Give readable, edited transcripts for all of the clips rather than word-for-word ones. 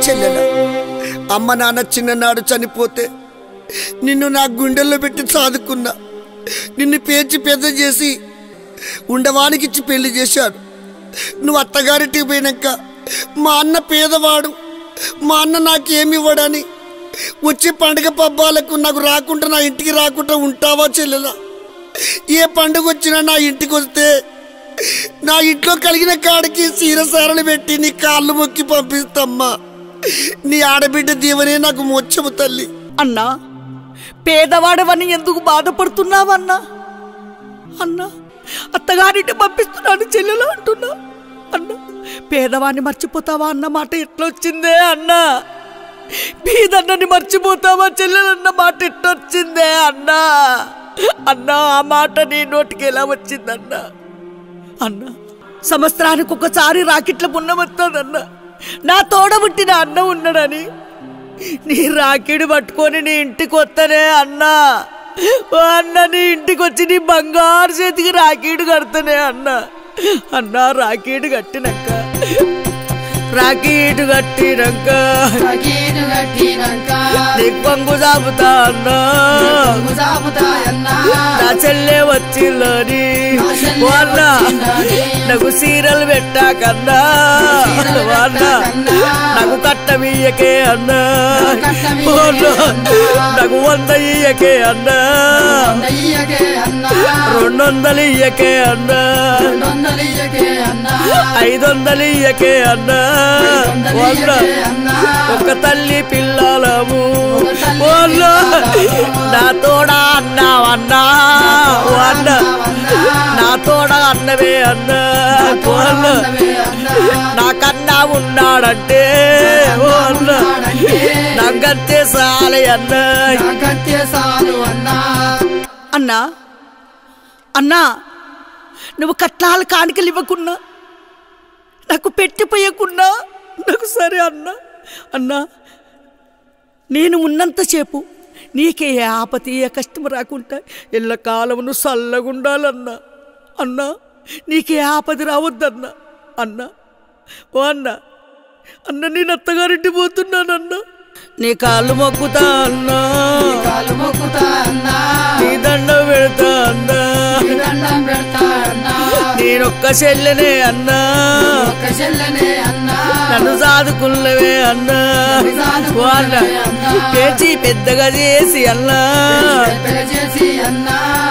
చెల్లెల అమ్మ నాన్న చిన్ననాడు చనిపోతే నిన్ను నా గుండెల్లో పెట్టి సాదుకున్నా. నిన్ను పేర్చి పెద్ద చేసి ఉండవానికిచ్చి పెళ్లి చేశాడు. నువ్వు అత్తగారింటికి పోయినాక మా అన్న పేదవాడు, మా అన్న నాకేమి ఇవ్వడని వచ్చే పండుగ పబ్బాలకు నాకు రాకుండా నా ఇంటికి రాకుండా ఉంటావా చెల్లెలా? ఏ పండుగ వచ్చినా నా ఇంటికి వస్తే నా ఇంట్లో కలిగిన కాడికి సీరసారలు పెట్టి నీ కాళ్ళు మొక్కి పంపిస్తమ్మా. నీ ఆడబిడ్డ దీవనే నాకు మోక్షము తల్లి. అన్నా, పేదవాడవని ఎందుకు బాధపడుతున్నావన్నా? అన్నా, అత్తగారింటి పంపిస్తున్నాను చెల్లెలు అంటున్నా. అన్నా, పేదవాడిని మర్చిపోతావా అన్న మాట ఎట్లా వచ్చిందే అన్నా? పేదన్నని మర్చిపోతావా చెల్లెలన్న మాట ఎట్లా వచ్చిందే అన్నా? అన్నా, ఆ మాట నీ నోటికి ఎలా వచ్చిందన్నా? అన్నా, సంవత్సరానికి ఒకసారి రాకెట్ల పున్నమొస్తుందన్నా. నా తోడబుట్టిన అన్న ఉన్నాడని నీ రాకిడి పట్టుకొని నీ ఇంటికి వస్తానే అన్నా. అన్న నీ ఇంటికి వచ్చి నీ బంగారు చేతికి రాకీడు కడతానే అన్నా. అన్నా, రాకీడు కట్టినాక నీకు పంగు చాపుతా అన్నా. నా చెల్లె వచ్చిందని వాళ్ళ నాకు సీరలు పెట్టాకన్నా. వాళ్ళ నాకు కట్టమియ్యకే అన్నా. నాకు 100 ఇయ్యకే అన్నా. 200 ఇయ్యకే అన్నా. 500 ఇయ్యకే అన్నా. ఒక తల్లి పిల్లలము నా తోడా అన్నావన్నా. నా తోడా అన్నవే అన్నా. నాకన్నా ఉన్నాడంటే నాకంతే సాలే అన్నా. అన్నా, అన్నా, నువ్వు కట్నాలు కాணிకలు ఇవ్వకున్నా, నాకు పెట్టిపోయకున్నా నాకు సరే అన్నా. అన్నా, నేను ఉన్నంతసేపు నీకే ఆపతి ఏ కష్టం రాకుండా ఎల్లకాలమును చల్లగుండాలన్నా. అన్నా, నీకే ఆపది రావద్దన్నా. అన్నా, ఓ అన్నా, అన్న నేను అత్తగారింటి పోతున్నానన్నా. నీ కాళ్ళు మొక్కుతా అన్నా. నీ దండం పెడతా అన్నా. నేనొక్క చెల్లెనే అన్నా. నన్ను సాదుకున్నవే అన్నా. వాళ్ళ పేచి పెద్దగా చేసి అన్నా.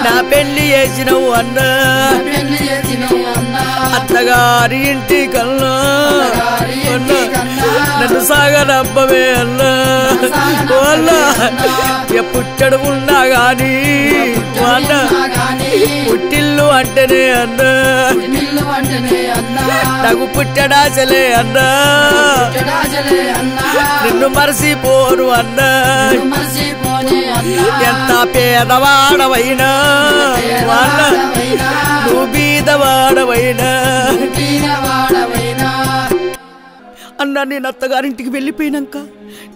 నా పెళ్లి చేసినవు అన్నా. అత్తగారి ఇంటి కన్నా నన్ను సాగనబ్బవే అన్నా. వాళ్ళ పుట్టడు ఉన్నా గాని వాళ్ళ పుట్టిల్లు అంటేనే అన్నా. నాకు పుట్టడాచలే అన్నా. నిన్ను మరసిపోను అన్నా. ఎంత పేదవాడవైనా వాళ్ళ నువ్వు బీదవాడవైనా అన్నా. నేను అత్తగారింటికి వెళ్ళిపోయినాక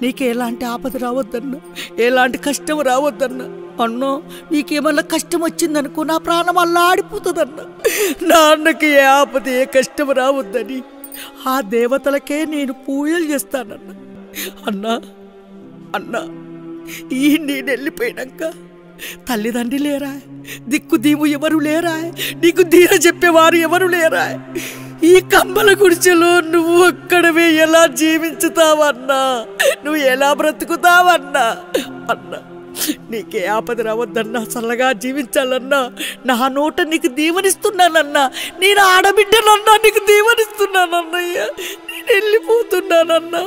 నీకు ఎలాంటి ఆపద రావద్దన్నా, ఎలాంటి కష్టం రావద్దన్నా. అన్నో, నీకేమన్నా కష్టం వచ్చిందనుకో నా ప్రాణం అలా ఆడిపోతుందన్నా. నా అన్నకి ఏ ఆపద ఏ కష్టం రావద్దని ఆ దేవతలకే నేను పూజలు చేస్తానన్నా. అన్నా, అన్నా, ఈ నేను వెళ్ళిపోయినాక తల్లిదండ్రి లేరా, దిక్కు దీవు ఎవరు లేరా, నీకు ధీర చెప్పేవారు ఎవరు లేరా? ఈ కమ్మల గుడిచెలో నువ్వు ఒక్కడవే ఎలా జీవించుతావన్నా? నువ్వు ఎలా బ్రతుకుతావన్నా? అన్నా, నీకే ఆపద రావద్దన్నా, చల్లగా జీవించాలన్నా. నా నోట నీకు దీవనిస్తున్నానన్నా. నేను ఆడబిడ్డనన్నా, నీకు దీవనిస్తున్నానన్నయ్యా. నేను వెళ్ళిపోతున్నానన్నా.